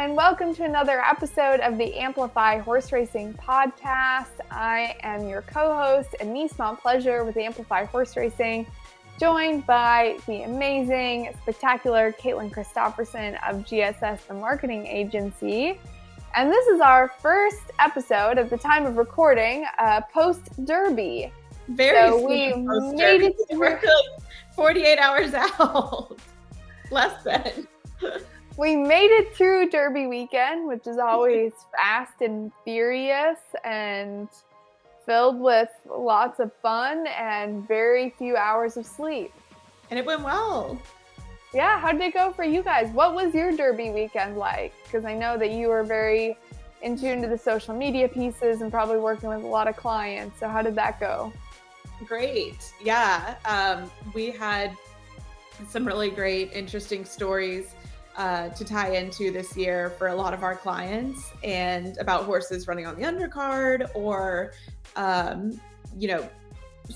and welcome to another episode of the Amplify Horse Racing Podcast. I am your co-host, Anise Pleasure with Amplify Horse Racing, joined by the amazing, spectacular Caitlin Christopherson of GSS, the marketing agency. And this is our first episode at the time of recording, post-Derby. We made it through. We're like 48 hours out. Less than. We made it through Derby weekend, which is always fast and furious and filled with lots of fun and very few hours of sleep. And it went well. Yeah, how did it go for you guys? What was your Derby weekend like? Because I know that you were very in tune to the social media pieces and probably working with a lot of clients. So how did that go? Great. Yeah. We had some really great, interesting stories to tie into this year for a lot of our clients, and about horses running on the undercard or,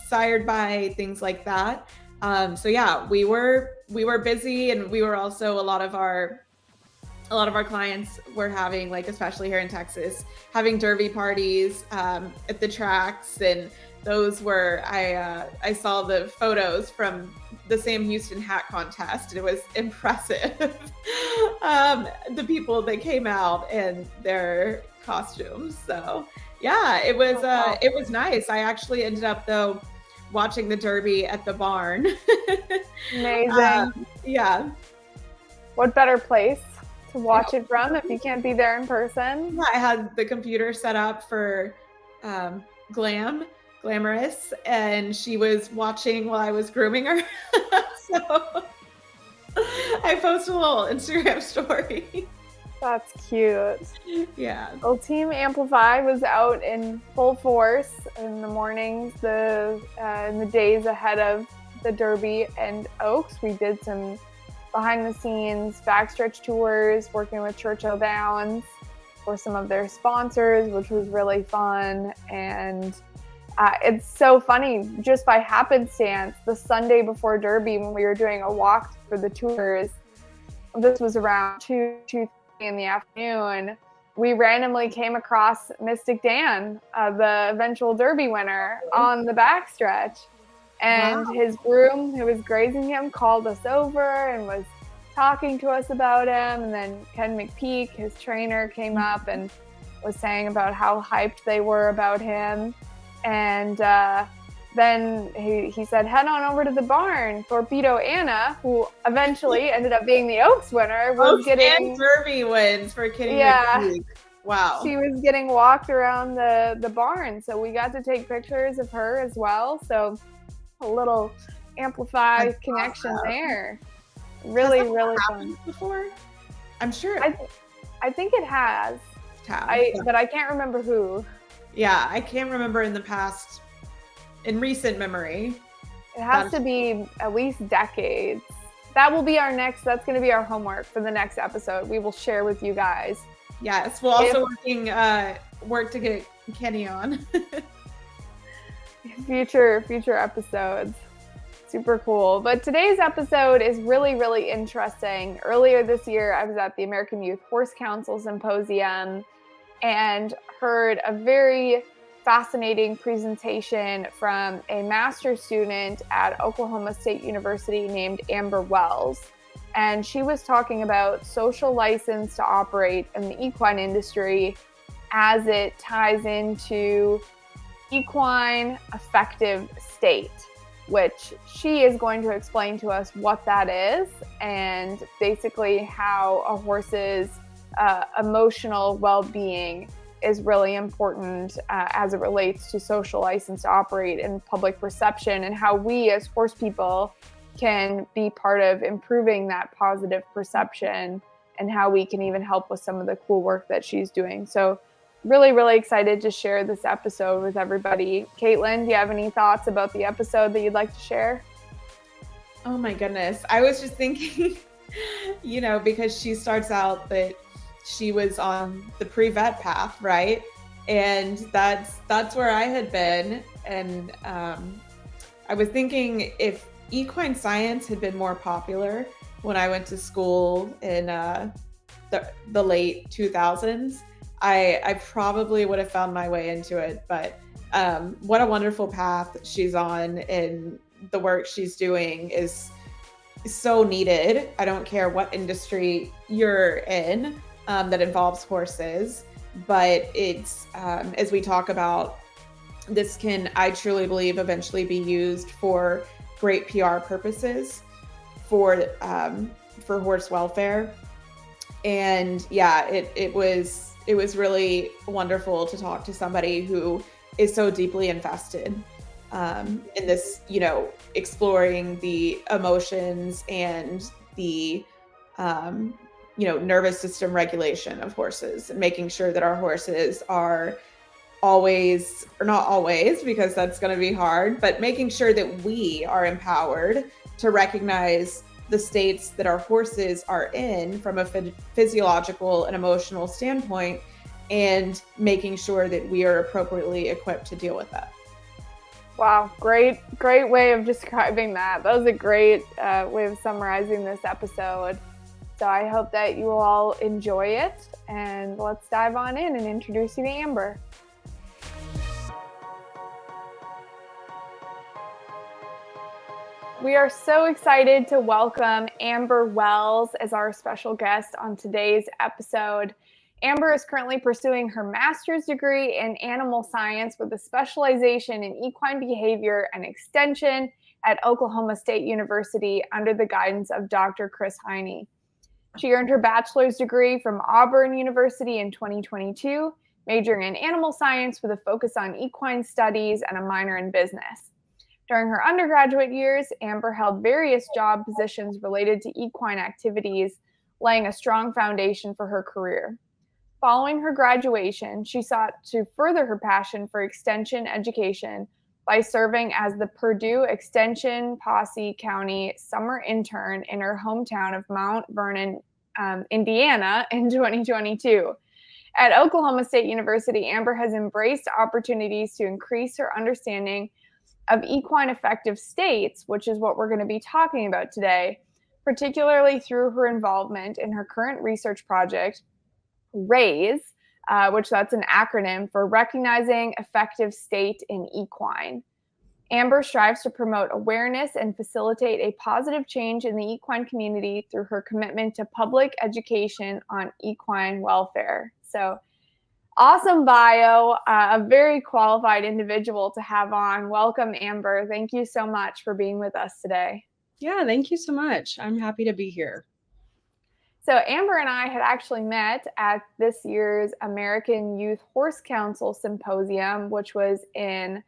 sired by things like that. So yeah, we were busy, and we were also a lot of our clients were having, like, especially here in Texas, having Derby parties at the tracks, and those were, I saw the photos from the Sam Houston hat contest. It was impressive. The people that came out and their costumes. So yeah, it was nice. I actually ended up, though, watching the Derby at the barn. Amazing. Yeah. What better place to watch it from if you can't be there in person? I had the computer set up for Glamorous, and she was watching while I was grooming her. So I posted a little Instagram story. That's cute. Yeah. Well, Team Amplify was out in full force in the mornings, in the days ahead of the Derby and Oaks. We did some behind-the-scenes backstretch tours, working with Churchill Downs for some of their sponsors, which was really fun. And it's so funny, just by happenstance, the Sunday before Derby, when we were doing a walk for the tours, this was around 2:30 in the afternoon, we randomly came across Mystic Dan, the eventual Derby winner, on the backstretch. And his groom, who was grazing him, called us over and was talking to us about him. And then Ken McPeak, his trainer, came up and was saying about how hyped they were about him. And then he said, head on over to the barn. Torpedo Anna, who eventually ended up being the Oaks winner, was getting Derby wins for Kitty McPeak. Wow. She was getting walked around the barn. So we got to take pictures of her as well. So a little Amplify connection there. Really, really fun. Before? I'm sure. I think it has. But I can't remember who. Yeah, I can't remember in recent memory. It has to be at least decades. That's going to be our homework for the next episode. We will share with you guys. Yes, we'll also work to get Kenny on. Future episodes. Super cool. But today's episode is really, really interesting. Earlier this year, I was at the American Youth Horse Council Symposium and heard a very fascinating presentation from a master's student at Oklahoma State University named Amber Wells. And she was talking about social license to operate in the equine industry as it ties into equine affective state, which she is going to explain to us what that is, and basically how a horse's emotional well-being is really important as it relates to social license to operate and public perception, and how we as horse people can be part of improving that positive perception, and how we can even help with some of the cool work that she's doing. So really, really excited to share this episode with everybody. Caitlin, do you have any thoughts about the episode that you'd like to share? Oh my goodness. I was just thinking, because she starts out that she was on the pre-vet path, right? And that's where I had been. And I was thinking, if equine science had been more popular when I went to school in the late 2000s, I probably would have found my way into it. But what a wonderful path she's on, and the work she's doing is so needed. I don't care what industry you're in that involves horses, but it's as we talk about, this can, I truly believe, eventually be used for great PR purposes for horse welfare. And yeah, it was really wonderful to talk to somebody who is so deeply invested in this, exploring the emotions and the nervous system regulation of horses, and making sure that our horses are always, or not always, because that's going to be hard, but making sure that we are empowered to recognize the states that our horses are in from a physiological and emotional standpoint, and making sure that we are appropriately equipped to deal with that. Wow, great way of describing that. That was a great way of summarizing this episode. So I hope that you all enjoy it, and let's dive on in and introduce you to Amber. We are so excited to welcome Amber Wells as our special guest on today's episode. Amber is currently pursuing her master's degree in animal science with a specialization in equine behavior and extension at Oklahoma State University under the guidance of Dr. Chris Heine. She earned her bachelor's degree from Auburn University in 2022, majoring in animal science with a focus on equine studies and a minor in business. During her undergraduate years, Amber held various job positions related to equine activities, laying a strong foundation for her career. Following her graduation, she sought to further her passion for extension education by serving as the Purdue Extension Posse County summer intern in her hometown of Mount Vernon, Indiana in 2022. At Oklahoma State University, Amber has embraced opportunities to increase her understanding of equine affective states, which is what we're going to be talking about today, particularly through her involvement in her current research project, RAISE, which that's an acronym for Recognizing Affective State in Equine. Amber strives to promote awareness and facilitate a positive change in the equine community through her commitment to public education on equine welfare. So, awesome bio, a very qualified individual to have on. Welcome, Amber. Thank you so much for being with us today. Yeah, thank you so much. I'm happy to be here. So Amber and I had actually met at this year's American Youth Horse Council Symposium, which was in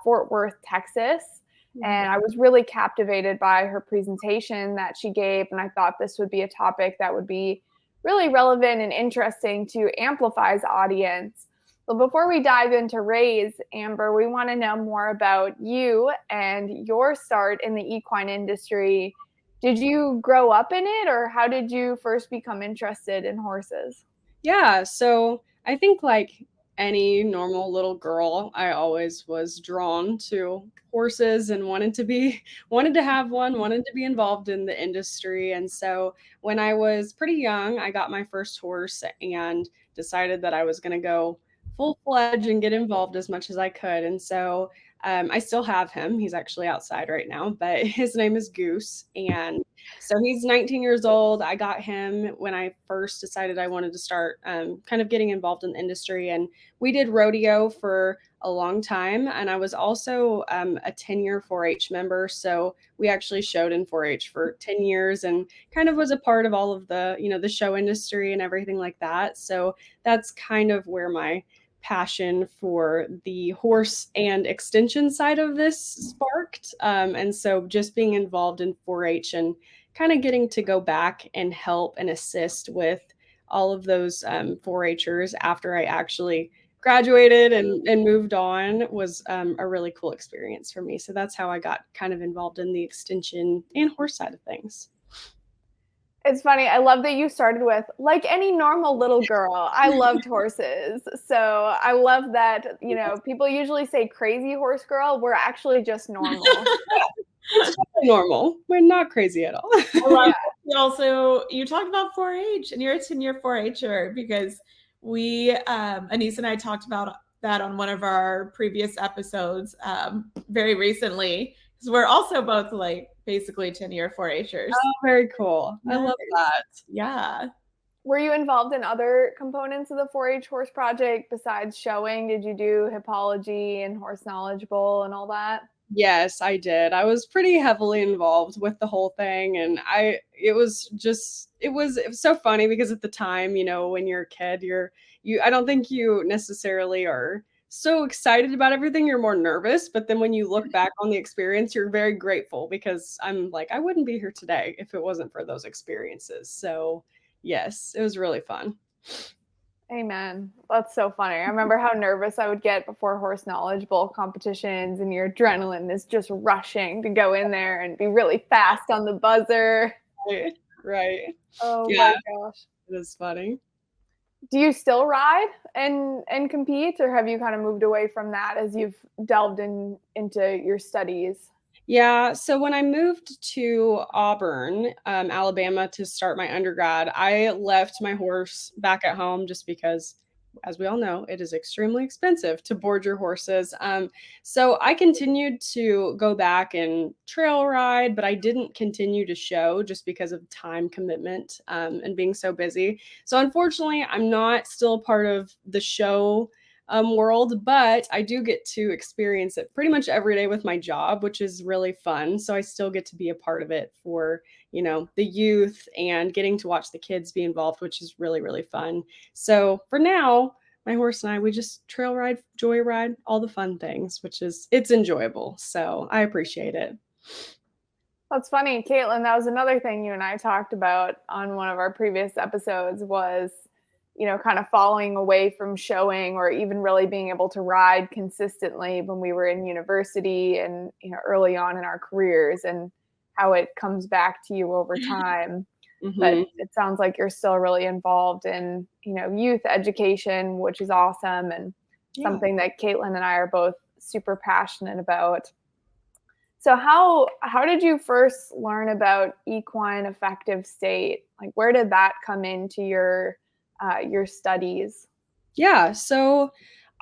Fort Worth, Texas. And I was really captivated by her presentation that she gave. And I thought this would be a topic that would be really relevant and interesting to Amplify's audience. But before we dive into RAISE, Amber, we want to know more about you and your start in the equine industry. Did you grow up in it, or how did you first become interested in horses? Yeah, so I think like any normal little girl, I always was drawn to horses and wanted to have one, wanted to be involved in the industry. And so when I was pretty young, I got my first horse and decided that I was going to go full-fledged and get involved as much as I could. And so I still have him. He's actually outside right now, but his name is Goose. And so he's 19 years old. I got him when I first decided I wanted to start kind of getting involved in the industry. And we did rodeo for a long time. And I was also a 10-year 4-H member. So we actually showed in 4-H for 10 years and kind of was a part of all of the, the show industry and everything like that. So that's kind of where my passion for the horse and extension side of this sparked. And so just being involved in 4-H and kind of getting to go back and help and assist with all of those 4-Hers after I actually graduated and moved on was a really cool experience for me. So that's how I got kind of involved in the extension and horse side of things. It's funny. I love that you started with, like any normal little girl, I loved horses. So I love that, people usually say crazy horse girl. We're actually just normal. It's normal. We're not crazy at all. you talked about 4-H, and you're a 10-year 4-H'er, because Anissa and I talked about that on one of our previous episodes very recently, because we're also both like basically 10-year 4-H'ers. Oh, very cool. I love that. Yeah. Were you involved in other components of the 4-H horse project besides showing? Did you do hippology and horse knowledge bowl and all that? Yes, I did. I was pretty heavily involved with the whole thing, and it was so funny because at the time, when you're a kid, I don't think you necessarily are so excited about everything. You're more nervous, but then when you look back on the experience, you're very grateful, because I'm like, I wouldn't be here today if it wasn't for those experiences. So, yes, it was really fun. Amen. That's so funny. I remember how nervous I would get before horse knowledge bowl competitions, and your adrenaline is just rushing to go in there and be really fast on the buzzer. Right. Oh Yeah, my gosh. it is funny. Do you still ride and compete, or have you kind of moved away from that as you've delved into your studies? Yeah, so when I moved to Auburn, Alabama, to start my undergrad, I left my horse back at home just because, as we all know, it is extremely expensive to board your horses. So I continued to go back and trail ride, but I didn't continue to show just because of time commitment and being so busy. So unfortunately, I'm not still a part of the show world, but I do get to experience it pretty much every day with my job, which is really fun. So I still get to be a part of it for, the youth, and getting to watch the kids be involved, which is really, really fun. So for now, my horse and I, we just trail ride, joy ride, all the fun things, it's enjoyable. So I appreciate it. That's funny, Caitlin. That was another thing you and I talked about on one of our previous episodes was, kind of falling away from showing or even really being able to ride consistently when we were in university and, early on in our careers, and how it comes back to you over time. Mm-hmm. But it sounds like you're still really involved in, youth education, which is awesome, and something that Caitlin and I are both super passionate about. So how did you first learn about equine affective state? Like, where did that come into your studies? Yeah, so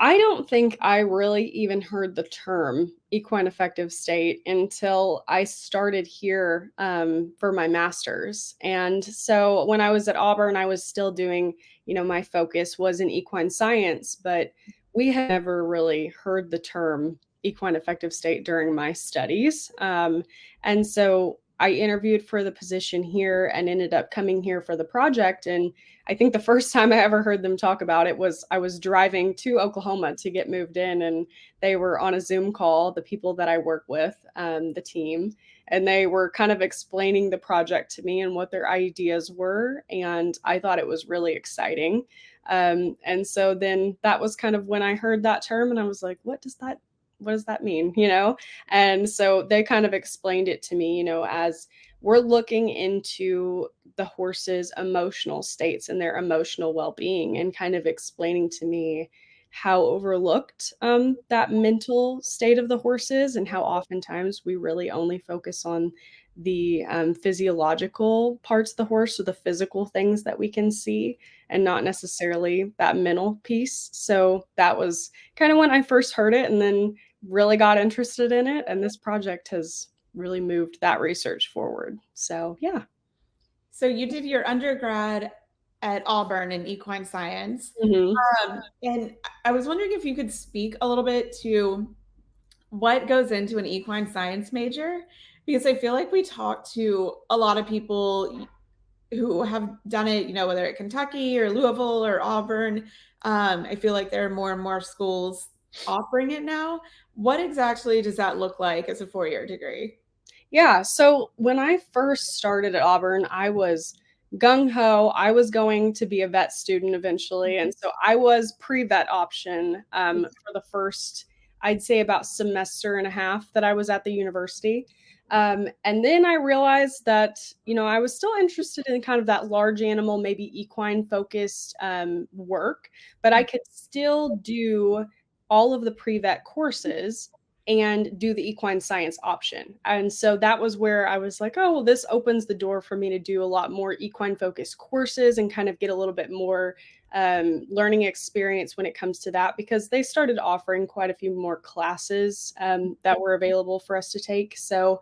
I don't think I really even heard the term equine affective state until I started here for my master's. And so when I was at Auburn, I was still doing, my focus was in equine science, but we had never really heard the term equine affective state during my studies. And so I interviewed for the position here and ended up coming here for the project. And I think the first time I ever heard them talk about it was I was driving to Oklahoma to get moved in, and they were on a Zoom call, the people that I work with, the team, and they were kind of explaining the project to me and what their ideas were. And I thought it was really exciting. And so then that was kind of when I heard that term, and I was like, what does that mean? And so they kind of explained it to me, as we're looking into the horse's emotional states and their emotional well-being, and kind of explaining to me how overlooked that mental state of the horse is, and how oftentimes we really only focus on the physiological parts of the horse, or the physical things that we can see, and not necessarily that mental piece. So that was kind of when I first heard it, and then really got interested in it. And this project has really moved that research forward. So, yeah. So you did your undergrad at Auburn in equine science. Mm-hmm. And I was wondering if you could speak a little bit to what goes into an equine science major, because I feel like we talk to a lot of people who have done it, whether at Kentucky or Louisville or Auburn. I feel like there are more and more schools offering it now. What exactly does that look like as a 4-year degree? Yeah. So when I first started at Auburn, I was gung ho. I was going to be a vet student eventually. And so I was pre-vet option for the first, I'd say, about semester and a half that I was at the university. And then I realized that, I was still interested in kind of that large animal, maybe equine focused work, but I could still do all of the pre-vet courses and do the equine science option. And so that was where I was like, oh, well, this opens the door for me to do a lot more equine focused courses and kind of get a little bit more learning experience when it comes to that, because they started offering quite a few more classes that were available for us to take. So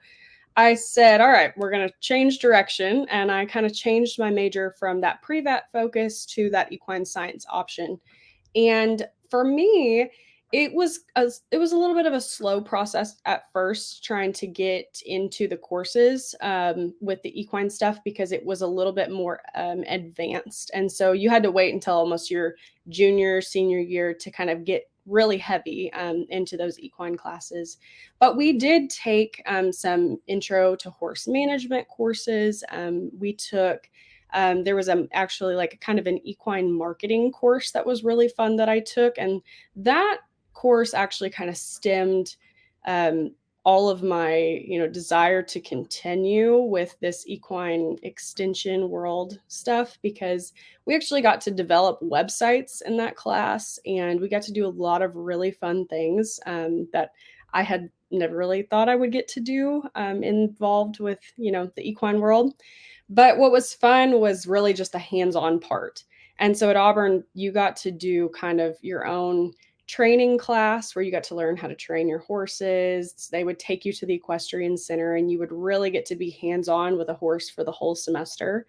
I said, all right, we're going to change direction. And I kind of changed my major from that pre-vet focus to that equine science option. And for me, it was a little bit of a slow process at first trying to get into the courses with the equine stuff, because it was a little bit more advanced. And so you had to wait until almost your junior, senior year to kind of get really heavy into those equine classes. But we did take some intro to horse management courses. We took there was actually like kind of an equine marketing course that was really fun that I took. And that course actually kind of stemmed all of my, desire to continue with this equine extension world stuff, because we actually got to develop websites in that class, and we got to do a lot of really fun things that I had never really thought I would get to do involved with, the equine world. But what was fun was really just the hands-on part. And so at Auburn, you got to do kind of your own training class where you got to learn how to train your horses. They would take you to the equestrian center and you would really get to be hands-on with a horse for the whole semester.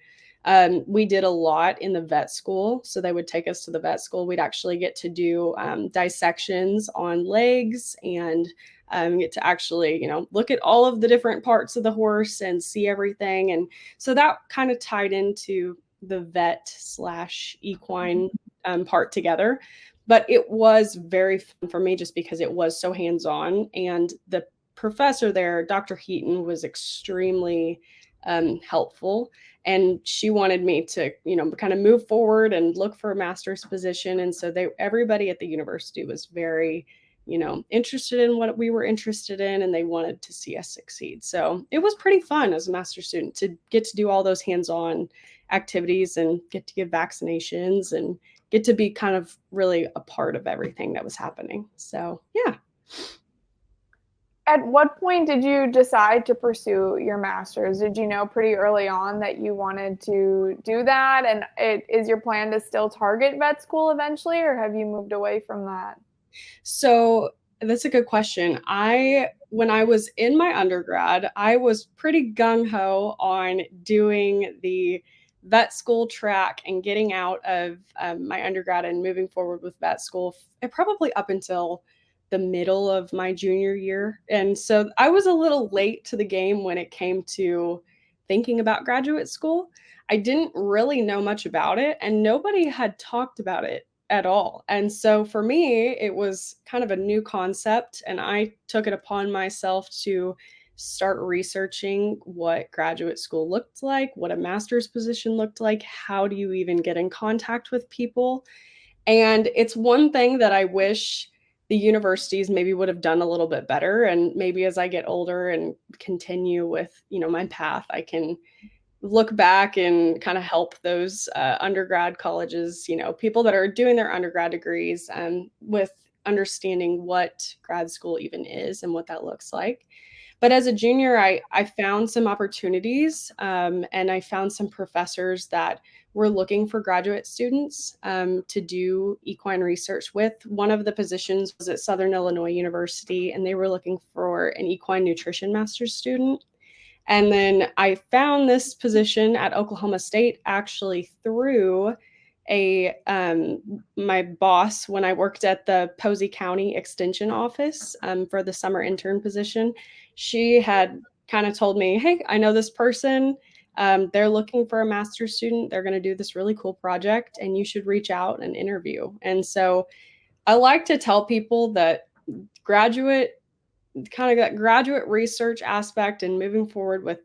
We did a lot in the vet school. So they would take us to the vet school. We'd actually get to do dissections on legs and get to actually, look at all of the different parts of the horse and see everything. And so that kind of tied into the vet / equine part together. But it was very fun for me just because it was so hands-on. And the professor there, Dr. Heaton, was extremely helpful. And she wanted me to, kind of move forward and look for a master's position. And so everybody at the university was very, interested in what we were interested in, and they wanted to see us succeed. So it was pretty fun as a master's student to get to do all those hands-on activities and get to give vaccinations and get to be kind of really a part of everything that was happening. So, yeah. At what point did you decide to pursue your master's? Did you know pretty early on that you wanted to do that? And is your plan to still target vet school eventually, or have you moved away from that? So that's a good question. When I was in my undergrad, I was pretty gung-ho on doing the vet school track and getting out of my undergrad and moving forward with vet school, probably up until the middle of my junior year. And so I was a little late to the game when it came to thinking about graduate school. I didn't really know much about it, and nobody had talked about it at all. And so for me, it was kind of a new concept, and I took it upon myself to start researching what graduate school looked like, what a master's position looked like, how do you even get in contact with people. And it's one thing that I wish the universities maybe would have done a little bit better. And maybe as I get older and continue with, my path, I can look back and kind of help those undergrad colleges, people that are doing their undergrad degrees with understanding what grad school even is and what that looks like. But as a junior, I found some opportunities and I found some professors that were looking for graduate students to do equine research with. One of the positions was at Southern Illinois University, and they were looking for an equine nutrition master's student. And then I found this position at Oklahoma State actually through my boss when I worked at the Posey County Extension Office for the summer intern position. She had kind of told me, hey, I know this person. They're looking for a master's student. They're going to do this really cool project, and you should reach out and interview. And so I like to tell people that that graduate research aspect and moving forward with,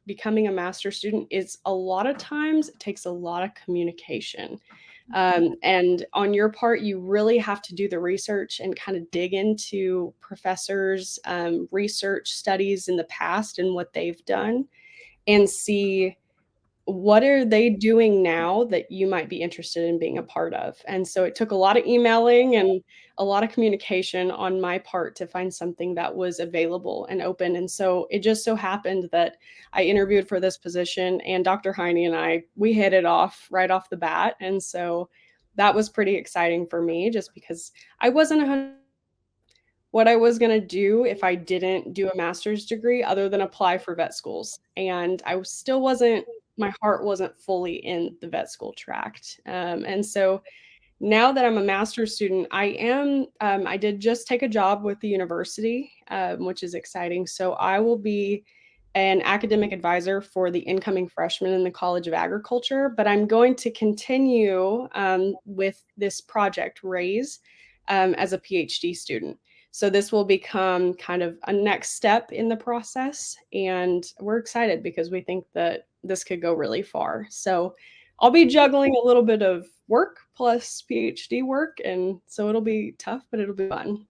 becoming a master's student is a lot of times it takes a lot of communication. And on your part, you really have to do the research and kind of dig into professors' research studies in the past and what they've done and see what are they doing now that you might be interested in being a part of? And so it took a lot of emailing and a lot of communication on my part to find something that was available and open. And so it just so happened that I interviewed for this position, and Dr. Heine and we hit it off right off the bat. And so that was pretty exciting for me just because I wasn't 100 what I was gonna do if I didn't do a master's degree other than apply for vet schools, and I still wasn't my heart wasn't fully in the vet school tract, and so now that I'm a master's student, I did just take a job with the university, which is exciting. So I will be an academic advisor for the incoming freshmen in the College of Agriculture, but I'm going to continue with this project, RAISE, as a PhD student. So this will become kind of a next step in the process. And we're excited because we think that this could go really far. So I'll be juggling a little bit of work plus PhD work, and so it'll be tough, but it'll be fun.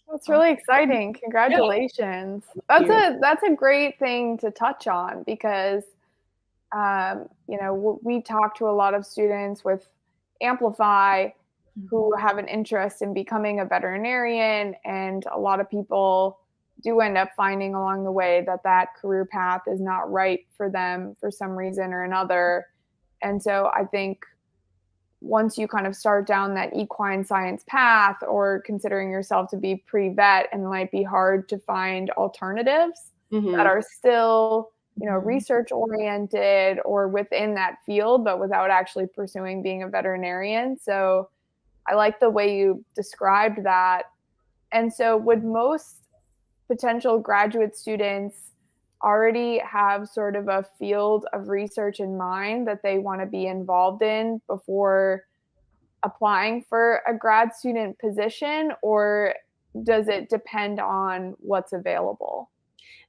That's really exciting. Congratulations. Yeah. That's a great thing to touch on because you know, we talk to a lot of students with Amplify who have an interest in becoming a veterinarian, and a lot of people do end up finding along the way that that career path is not right for them for some reason or another. And so I think once you kind of start down that equine science path or considering yourself to be pre-vet, and it might be hard to find alternatives that are still, you know, research oriented or within that field, but without actually pursuing being a veterinarian. So I like the way you described that. And so would most potential graduate students already have sort of a field of research in mind that they want to be involved in before applying for a grad student position, or does it depend on what's available?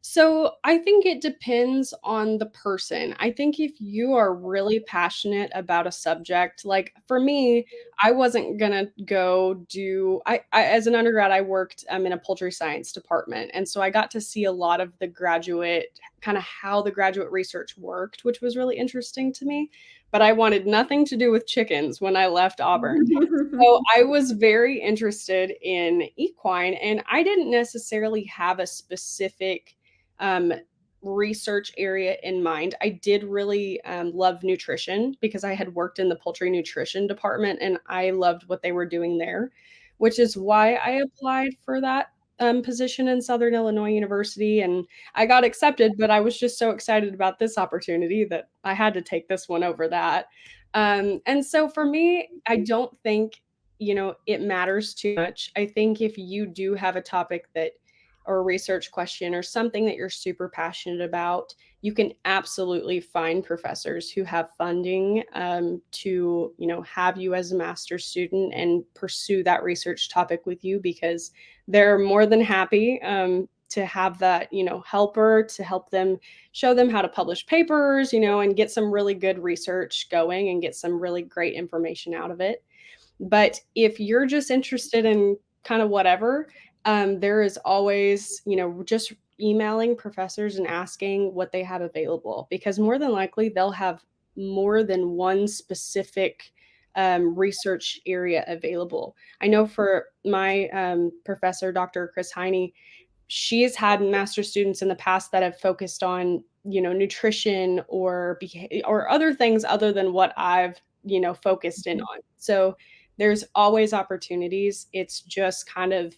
So I think it depends on the person. I think if you are really passionate about a subject, like for me, I wasn't gonna go do. I as an undergrad, I worked in a poultry science department, and so I got to see a lot of the graduate kind of how the graduate research worked, which was really interesting to me. But I wanted nothing to do with chickens when I left Auburn. So I was very interested in equine, and I didn't necessarily have a specific um, research area in mind. I did really love nutrition because I had worked in the poultry nutrition department and I loved what they were doing there, which is why I applied for that position in Southern Illinois University. And I got accepted, but I was just so excited about this opportunity that I had to take this one over that. And so for me, I don't think, it matters too much. I think if you do have a topic that or a research question or something that you're super passionate about, you can absolutely find professors who have funding to, have you as a master's student and pursue that research topic with you because they're more than happy to have that, helper to help them show them how to publish papers, and get some really good research going and get some really great information out of it. But if you're just interested in kind of whatever, there is always, just emailing professors and asking what they have available because more than likely they'll have more than one specific research area available. I know for my professor, Dr. Chris Heine, she's had master students in the past that have focused on, nutrition or or other things other than what I've, focused in on. So there's always opportunities. It's just kind of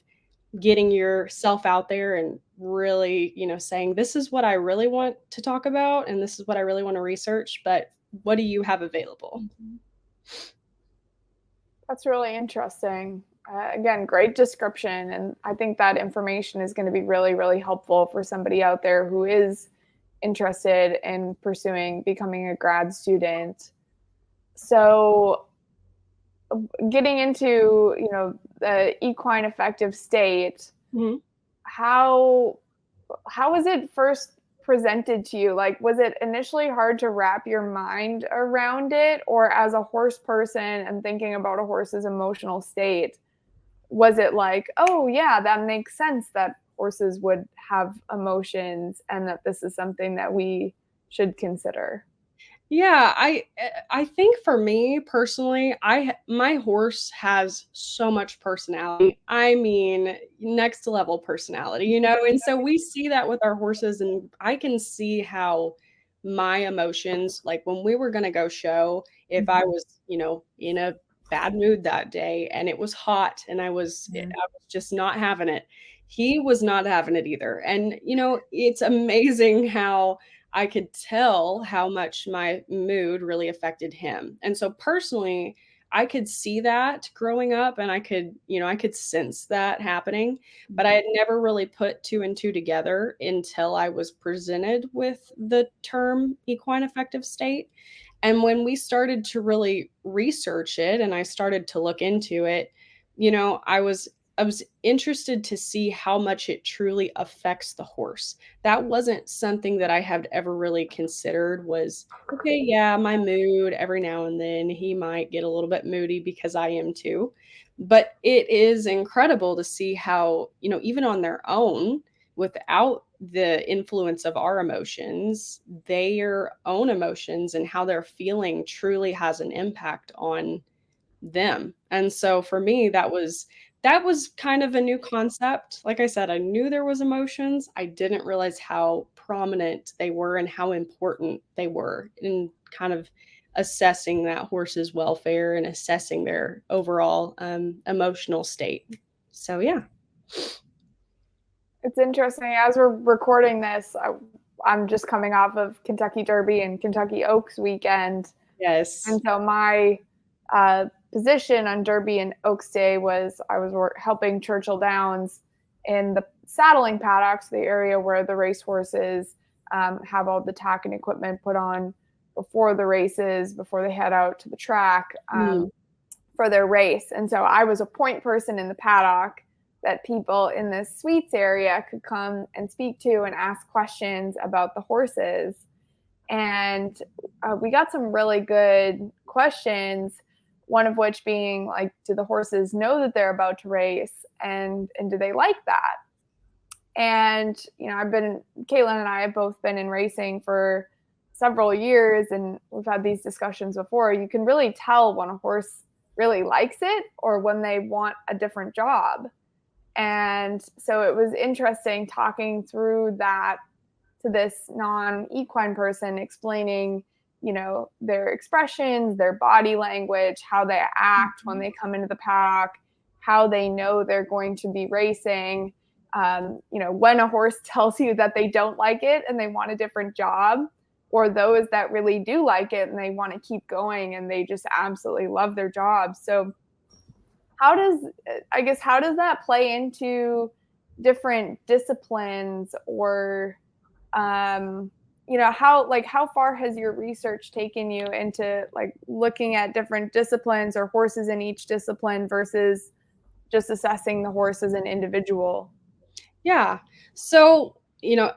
getting yourself out there and really, saying, this is what I really want to talk about and this is what I really want to research, but what do you have available? That's really interesting. Again, great description. And I think that information is going to be really, really helpful for somebody out there who is interested in pursuing becoming a grad student. So, getting into, the equine affective state, Mhm. how was it first presented to you? Like, was it initially hard to wrap your mind around it, or as a horse person and thinking about a horse's emotional state, was it like, oh yeah, that makes sense that horses would have emotions and that this is something that we should consider? Yeah, I think for me personally, my horse has so much personality. I mean, next level personality, you know? And so we see that with our horses, and I can see how my emotions, like when we were gonna go show, if I was, in a bad mood that day and it was hot and I was just not having it. He was not having it either. And it's amazing how I could tell how much my mood really affected him. And so personally, I could see that growing up and I could sense that happening, but I had never really put two and two together until I was presented with the term equine affective state. And when we started to really research it and I started to look into it, I was interested to see how much it truly affects the horse. That wasn't something that I had ever really considered was, okay, yeah, my mood every now and then he might get a little bit moody because I am too. But it is incredible to see how, even on their own, without the influence of our emotions, their own emotions and how they're feeling truly has an impact on them. And so for me, that was kind of a new concept. Like I said, I knew there was emotions. I didn't realize how prominent they were and how important they were in kind of assessing that horse's welfare and assessing their overall emotional state. So yeah. It's interesting. As we're recording this, I'm just coming off of Kentucky Derby and Kentucky Oaks weekend. Yes. And so my position on Derby and Oaks Day was I was helping Churchill Downs in the saddling paddocks, the area where the racehorses have all the tack and equipment put on before the races, before they head out to the track for their race. And so I was a point person in the paddock that people in this suites area could come and speak to and ask questions about the horses. And we got some really good questions, one of which being like, do the horses know that they're about to race, and do they like that? And Caitlin and I have both been in racing for several years, and we've had these discussions before. You can really tell when a horse really likes it or when they want a different job. And so it was interesting talking through that to this non-equine person, explaining, their expressions, their body language, how they act when they come into the paddock, how they know they're going to be racing. When a horse tells you that they don't like it and they want a different job, or those that really do like it and they want to keep going and they just absolutely love their job. So how does that play into different disciplines, or how far has your research taken you into like looking at different disciplines or horses in each discipline versus just assessing the horse as an individual? Yeah. So,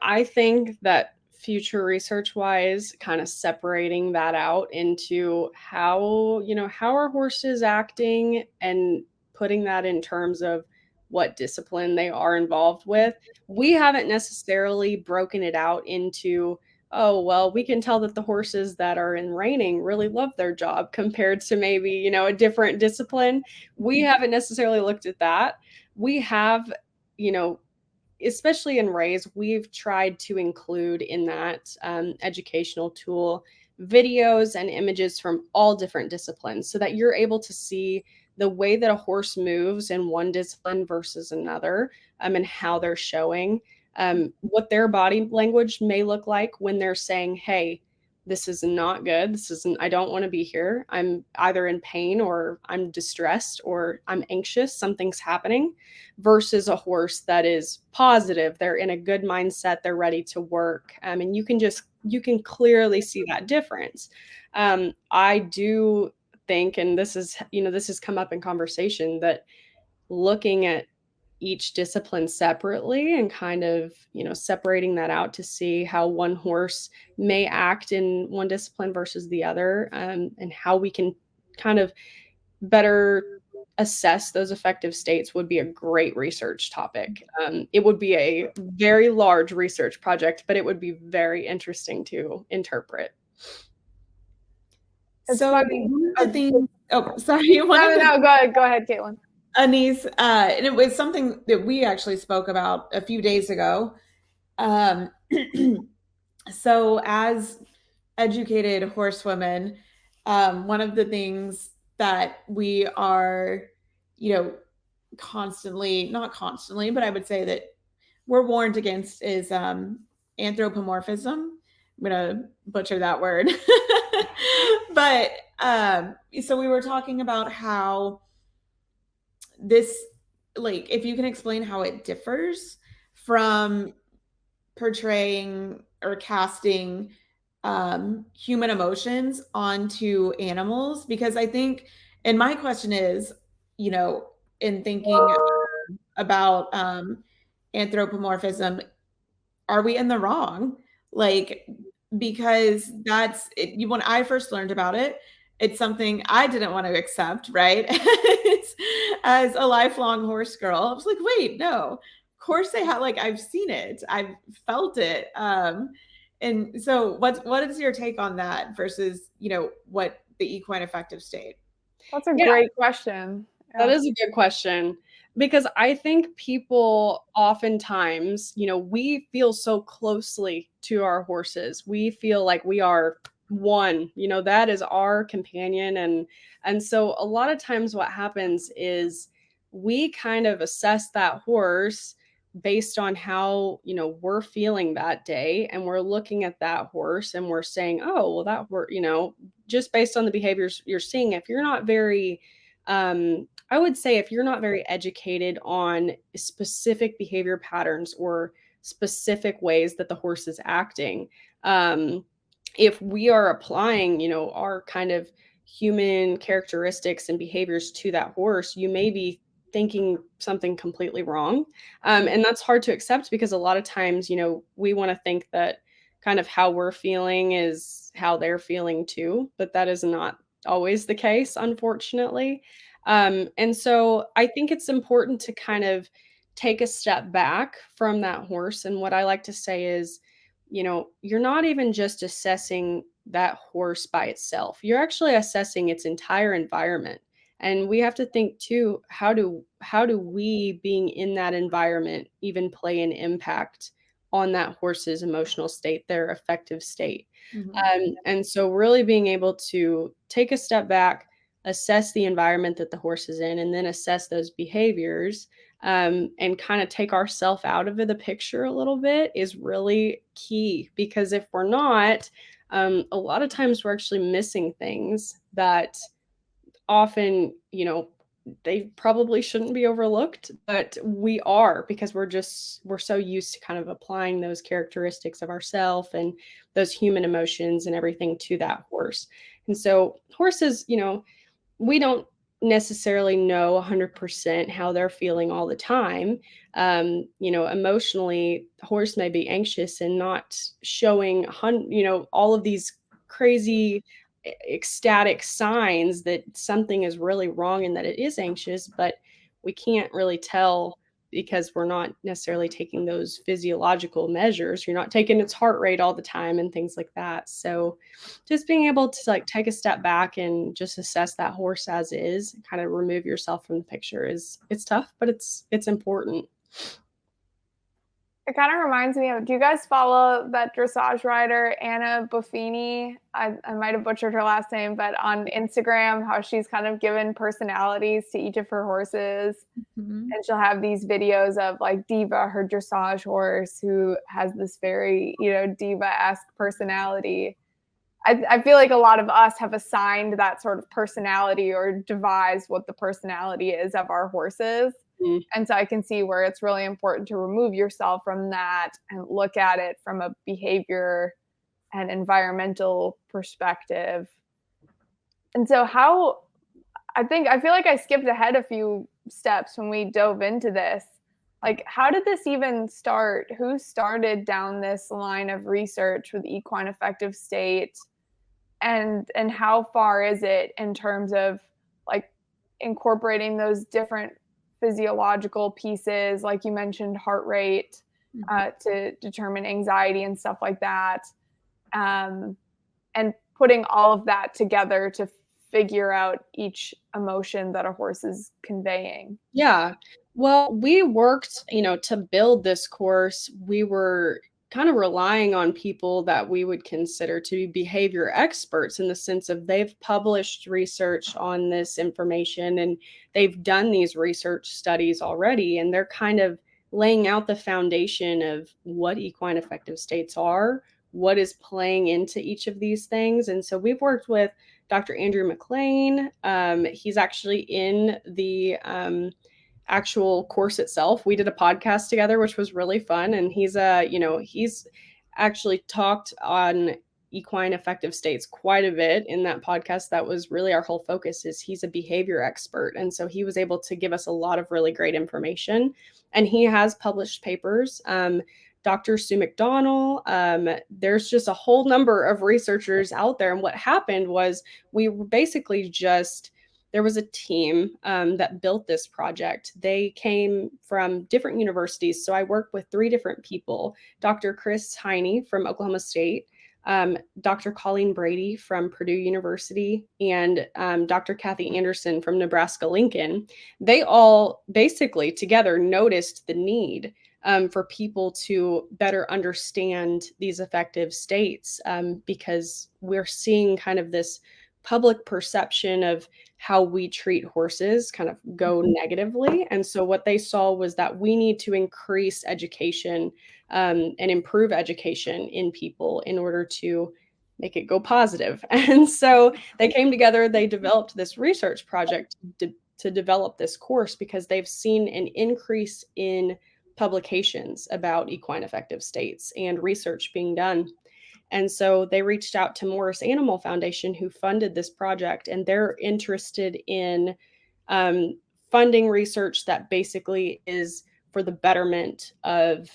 I think that future research wise, kind of separating that out into how are horses acting and putting that in terms of what discipline they are involved with. We haven't necessarily broken it out into, oh, well, we can tell that the horses that are in reining really love their job compared to maybe, a different discipline. We haven't necessarily looked at that. We have, you know, especially in Raise, we've tried to include in that educational tool videos and images from all different disciplines so that you're able to see the way that a horse moves in one discipline versus another, and how they're showing what their body language may look like when they're saying, hey, this is not good. I don't want to be here. I'm either in pain or I'm distressed or I'm anxious. Something's happening versus a horse that is positive. They're in a good mindset. They're ready to work. And you can clearly see that difference. I do think, and this has come up in conversation, that looking at each discipline separately and kind of, separating that out to see how one horse may act in one discipline versus the other, and how we can kind of better assess those affective states would be a great research topic. It would be a very large research project, but it would be very interesting to interpret. It's So funny. one of the things, oh, sorry. No, go ahead, Caitlin. Anise, and it was something that we actually spoke about a few days ago. So as educated horsewomen, one of the things that we are, not constantly, but I would say that we're warned against is anthropomorphism. I'm gonna butcher that word. But so we were talking about how this, like, if you can explain how it differs from portraying or casting human emotions onto animals, because I think, and my question is, in thinking about anthropomorphism, are we in the wrong? Like, because that's it, when I first learned about it, it's something I didn't want to accept, right? As a lifelong horse girl, I was like, wait, no, of course they have, like, I've seen it, I've felt it. And so what is your take on that versus, what the equine affective state? That's a great question. That is a good question, because I think people oftentimes, we feel so closely to our horses. We feel like we are one, that is our companion. And so a lot of times what happens is we kind of assess that horse based on how, we're feeling that day. And we're looking at that horse and we're saying, oh, well, that horse, just based on the behaviors you're seeing, if you're not very, I would say if you're not very educated on specific behavior patterns or specific ways that the horse is acting, if we are applying, our kind of human characteristics and behaviors to that horse, you may be thinking something completely wrong. And that's hard to accept, because a lot of times, we want to think that kind of how we're feeling is how they're feeling too, but that is not always the case, unfortunately. And so I think it's important to kind of take a step back from that horse. And what I like to say is, you're not even just assessing that horse by itself. You're actually assessing its entire environment. And we have to think too, how do we, being in that environment, even play an impact on that horse's emotional state, their affective state? And so really being able to take a step back, assess the environment that the horse is in, and then assess those behaviors, and kind of take ourselves out of the picture a little bit is really key. Because if we're not, a lot of times we're actually missing things that often, they probably shouldn't be overlooked, but we are, because we're so used to kind of applying those characteristics of ourselves and those human emotions and everything to that horse. And so horses, we don't necessarily know 100% how they're feeling all the time. Emotionally, the horse may be anxious and not showing, all of these crazy ecstatic signs that something is really wrong and that it is anxious, but we can't really tell because we're not necessarily taking those physiological measures. You're not taking its heart rate all the time and things like that. So just being able to like take a step back and just assess that horse as is, kind of remove yourself from the picture, it's tough, but it's important. It kind of reminds me of, do you guys follow that dressage rider, Anna Buffini? I might have butchered her last name, but on Instagram, how she's kind of given personalities to each of her horses. Mm-hmm. And she'll have these videos of like Diva, her dressage horse, who has this very, diva-esque personality. I feel like a lot of us have assigned that sort of personality or devised what the personality is of our horses. Mm-hmm. And so I can see where it's really important to remove yourself from that and look at it from a behavior and environmental perspective. And so I feel like I skipped ahead a few steps when we dove into this. Like, how did this even start? Who started down this line of research with equine affective state? And how far is it in terms of like incorporating those different physiological pieces, like you mentioned, heart rate, to determine anxiety and stuff like that. And putting all of that together to figure out each emotion that a horse is conveying. Yeah. Well, we worked, to build this course. We were kind of relying on people that we would consider to be behavior experts, in the sense of they've published research on this information and they've done these research studies already. And they're kind of laying out the foundation of what equine affective states are, what is playing into each of these things. And so we've worked with Dr. Andrew McLean. He's actually in the actual course itself. We did a podcast together, which was really fun. And he's actually talked on equine affective states quite a bit in that podcast. That was really our whole focus. Is he's a behavior expert. And so he was able to give us a lot of really great information. And he has published papers. Dr. Sue McDonnell. There's just a whole number of researchers out there. And what happened was we were basically there was a team that built this project. They came from different universities. So I worked with 3 different people: Dr. Chris Heine from Oklahoma State, Dr. Colleen Brady from Purdue University, and Dr. Kathy Anderson from Nebraska-Lincoln. They all basically together noticed the need for people to better understand these affective states, because we're seeing kind of this public perception of how we treat horses kind of go negatively. And so what they saw was that we need to increase education and improve education in people in order to make it go positive. And so they came together, they developed this research project to develop this course, because they've seen an increase in publications about equine affective states and research being done. And so they reached out to Morris Animal Foundation, who funded this project, and they're interested in funding research that basically is for the betterment of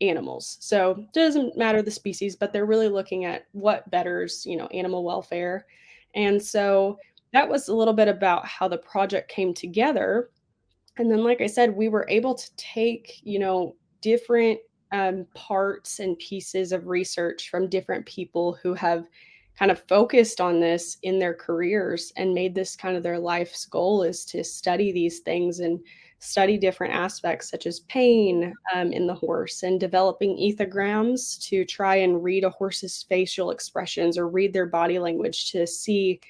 animals. So it doesn't matter the species, but they're really looking at what betters, animal welfare. And so that was a little bit about how the project came together. And then, like I said, we were able to take, different parts and pieces of research from different people who have kind of focused on this in their careers and made this kind of their life's goal, is to study these things and study different aspects such as pain in the horse, and developing ethograms to try and read a horse's facial expressions or read their body language to see,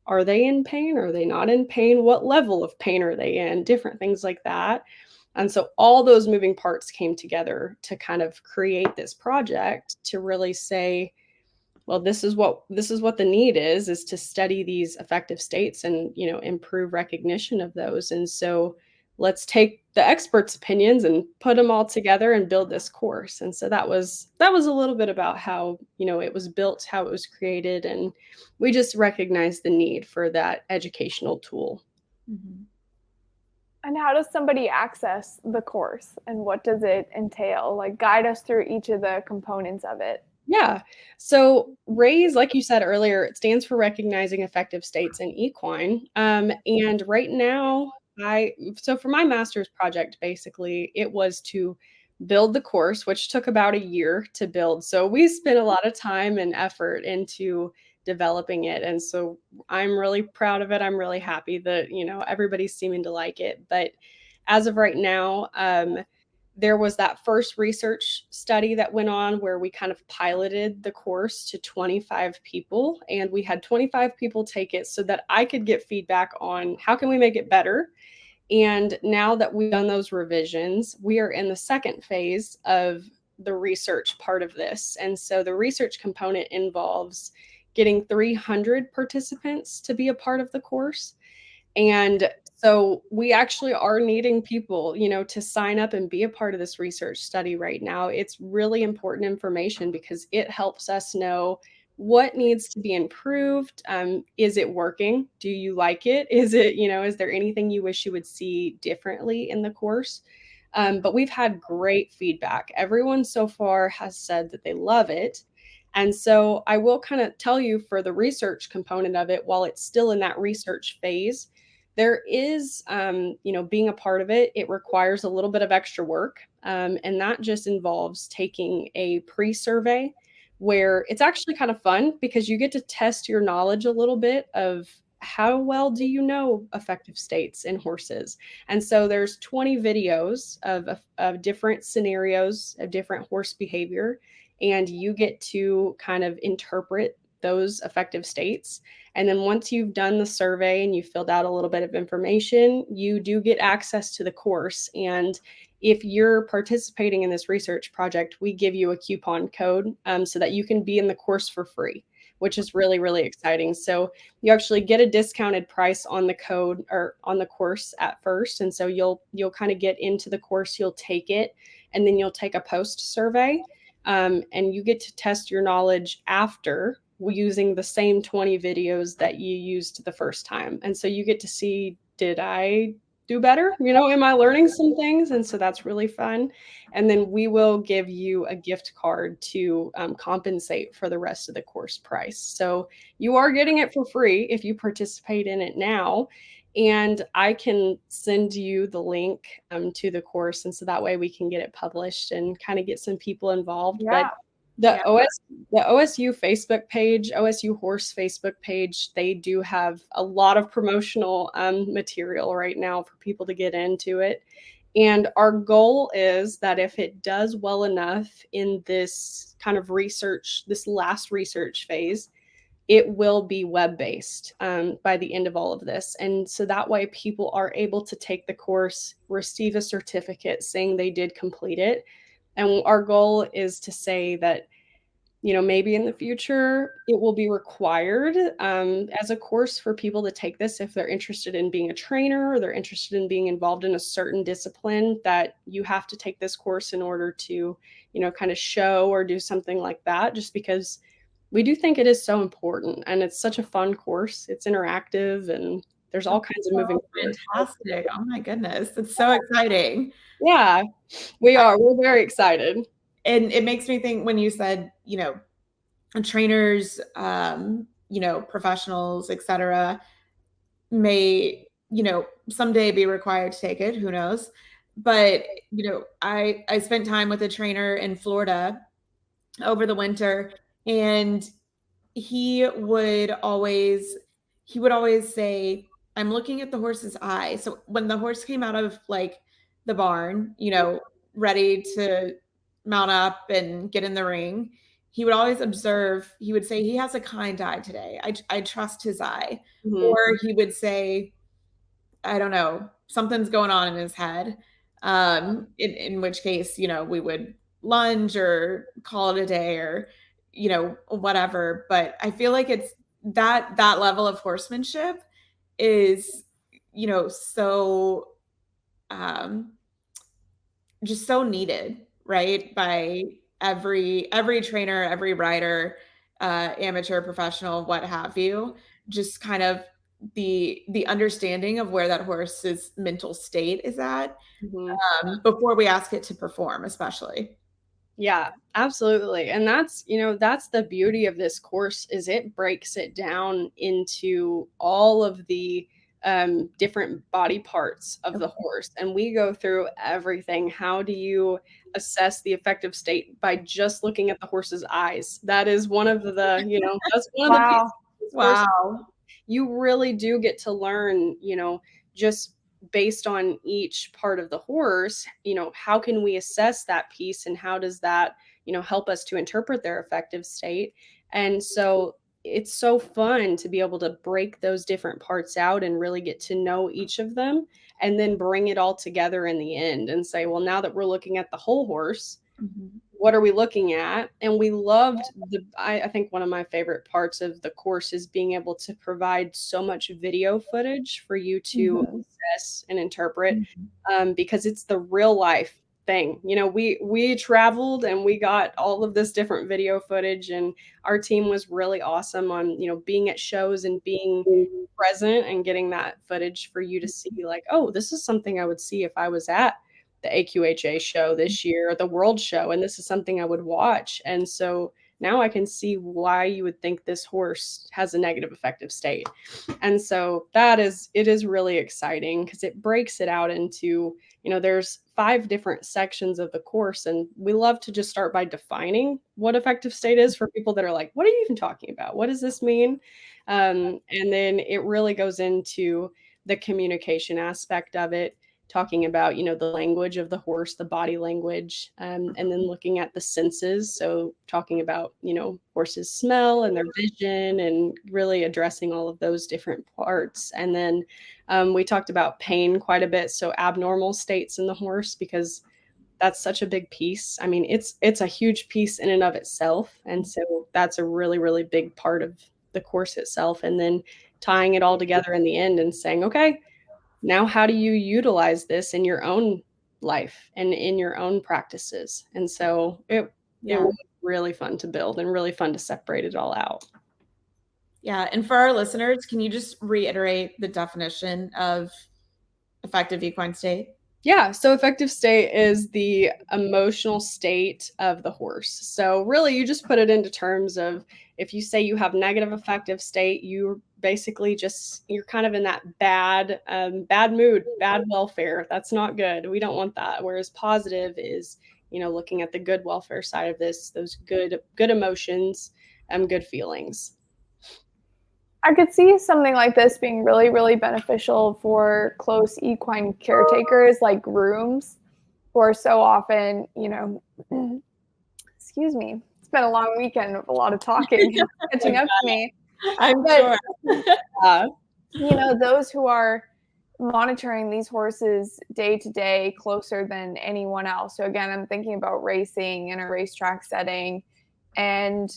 are they in pain? Are they not in pain? What level of pain are they in? Different things like that. And so all those moving parts came together to kind of create this project to really say, well, this is what the need is to study these affective states and, improve recognition of those. And so let's take the experts' opinions and put them all together and build this course. And so that was a little bit about how, it was built, how it was created. And we just recognized the need for that educational tool. Mm-hmm. And how does somebody access the course, and what does it entail? Like, guide us through each of the components of it. Yeah. So RAISE, like you said earlier, it stands for Recognizing Affective States in Equine. And right now, so for my master's project, basically, it was to build the course, which took about a year to build. So we spent a lot of time and effort into developing it. And so I'm really proud of it. I'm really happy that, everybody's seeming to like it. But as of right now, there was that first research study that went on where we kind of piloted the course to 25 people, and we had 25 people take it so that I could get feedback on how can we make it better. And now that we've done those revisions, we are in the second phase of the research part of this. And so the research component involves getting 300 participants to be a part of the course. And so we actually are needing people, to sign up and be a part of this research study right now. It's really important information because it helps us know what needs to be improved. Is it working? Do you like it? Is it, is there anything you wish you would see differently in the course? But we've had great feedback. Everyone so far has said that they love it. And so I will kind of tell you, for the research component of it, while it's still in that research phase, There is, being a part of it, it requires a little bit of extra work. And that just involves taking a pre survey where it's actually kind of fun because you get to test your knowledge a little bit of how well do you know effective states in horses. And so there's 20 videos of different scenarios of different horse behavior, and you get to kind of interpret those effective states. And then once you've done the survey and you filled out a little bit of information, you do get access to the course. And if you're participating in this research project, we give you a coupon code so that you can be in the course for free, which is really, really exciting. So you actually get a discounted price on the code or on the course at first. And so you'll kind of get into the course, you'll take it, and then you'll take a post survey. And you get to test your knowledge after using the same 20 videos that you used the first time. And so you get to see, did I do better? Am I learning some things? And so that's really fun. And then we will give you a gift card to compensate for the rest of the course price. So you are getting it for free if you participate in it now. And I can send you the link to the course. And so that way we can get it published and kind of get some people involved. Yeah. But the OSU Facebook page, OSU Horse Facebook page, they do have a lot of promotional material right now for people to get into it. And our goal is that if it does well enough in this kind of research, this last research phase, it will be web-based by the end of all of this. And so that way people are able to take the course, receive a certificate saying they did complete it. And our goal is to say that, maybe in the future it will be required as a course for people to take this if they're interested in being a trainer or they're interested in being involved in a certain discipline, that you have to take this course in order to, kind of show or do something like that, just because we do think it is so important and it's such a fun course. It's interactive and there's all kinds of moving parts. Fantastic. Oh my goodness. It's so exciting. Yeah, we are. We're very excited. And it makes me think when you said, trainers, professionals, etc., may, someday be required to take it. Who knows? But, I spent time with a trainer in Florida over the winter, and he would always say, I'm looking at the horse's eye. So when the horse came out of like the barn, ready to mount up and get in the ring, he would always observe. He would say, he has a kind eye today. I trust his eye. Mhm. Or he would say, I don't know, something's going on in his head. In which case, we would lunge or call it a day or, whatever. But I feel like it's that level of horsemanship is, so just so needed, right? By every trainer, every rider, amateur, professional, what have you, just kind of the understanding of where that horse's mental state is at before we ask it to perform, especially. Yeah, absolutely. And that's the beauty of this course is it breaks it down into all of the different body parts of the horse. And we go through everything. How do you assess the effective state by just looking at the horse's eyes? That is one of the, that's one of the pieces of this course. Wow. You really do get to learn, just based on each part of the horse, how can we assess that piece and how does that, help us to interpret their effective state? And so it's so fun to be able to break those different parts out and really get to know each of them and then bring it all together in the end and say, well, now that we're looking at the whole horse, what are we looking at? And we loved I think one of my favorite parts of the course is being able to provide so much video footage for you to assess and interpret because it's the real life thing. We traveled and we got all of this different video footage, and our team was really awesome on, being at shows and being present and getting that footage for you to see like, oh, this is something I would see if I was at the AQHA show this year, or the World Show, and this is something I would watch. And so now I can see why you would think this horse has a negative affective state. And so it is really exciting because it breaks it out into, there's 5 different sections of the course. And we love to just start by defining what affective state is for people that are like, what are you even talking about? What does this mean? And then it really goes into the communication aspect of it, talking about, the language of the horse, the body language, and then looking at the senses. So talking about, horses' smell and their vision and really addressing all of those different parts. And then we talked about pain quite a bit. So abnormal states in the horse, because that's such a big piece. I mean, it's a huge piece in and of itself. And so that's a really, really big part of the course itself. And then tying it all together in the end and saying, okay, now how do you utilize this in your own life and in your own practices? And so it was really fun to build and really fun to separate it all out. Yeah. And for our listeners, can you just reiterate the definition of affective equine state? Yeah, so affective state is the emotional state of the horse. So really, you just put it into terms of, if you say you have negative affective state, you're basically you're kind of in that bad mood, bad welfare. That's not good. We don't want that. Whereas positive is, looking at the good welfare side of this, those good emotions and good feelings. I could see something like this being really, really beneficial for close equine caretakers like grooms, who are so often, excuse me, it's been a long weekend with a lot of talking catching up to me. I'm sure. Those who are monitoring these horses day to day closer than anyone else. So again, I'm thinking about racing in a racetrack setting and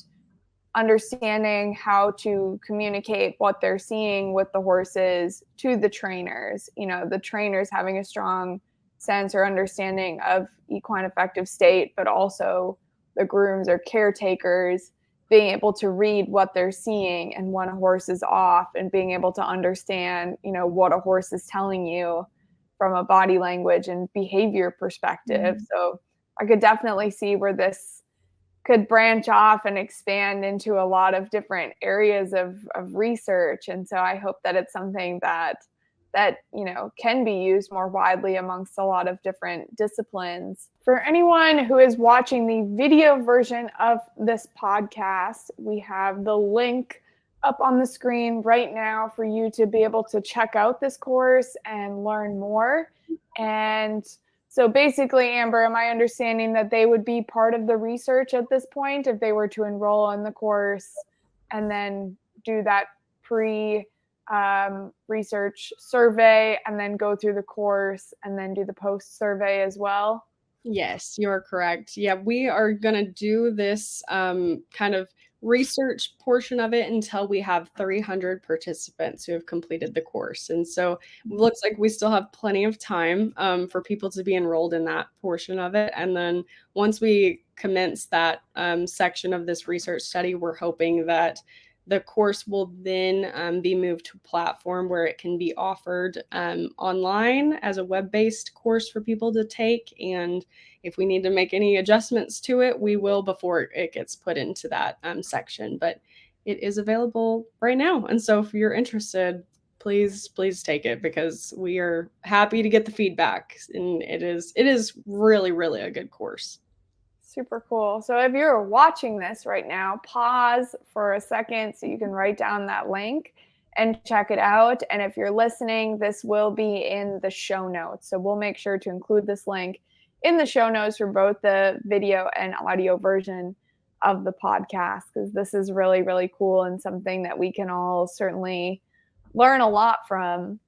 understanding how to communicate what they're seeing with the horses to the trainers, the trainers having a strong sense or understanding of equine affective state, but also the grooms or caretakers being able to read what they're seeing and when a horse is off, and being able to understand, what a horse is telling you from a body language and behavior perspective. Mm-hmm. So I could definitely see where this could branch off and expand into a lot of different areas of research. And so I hope that it's something that can be used more widely amongst a lot of different disciplines. For anyone who is watching the video version of this podcast, we have the link up on the screen right now for you to be able to check out this course and learn more. And so basically, Amber, am I understanding that they would be part of the research at this point if they were to enroll in the course and then do that research survey and then go through the course and then do the post survey as well? Yes, you're correct. Yeah, we are going to do this kind of research portion of it until we have 300 participants who have completed the course. And so it looks like we still have plenty of time for people to be enrolled in that portion of it. And then once we commence that section of this research study, we're hoping that the course will then be moved to a platform where it can be offered online as a web-based course for people to take. And if we need to make any adjustments to it, we will before it gets put into that section. But it is available right now. And so if you're interested, please take it, because we are happy to get the feedback. And it is really, really a good course. Super cool. So if you're watching this right now, pause for a second so you can write down that link and check it out. And if you're listening, this will be in the show notes. So we'll make sure to include this link in the show notes for both the video and audio version of the podcast, because this is really, really cool and something that we can all certainly learn a lot from.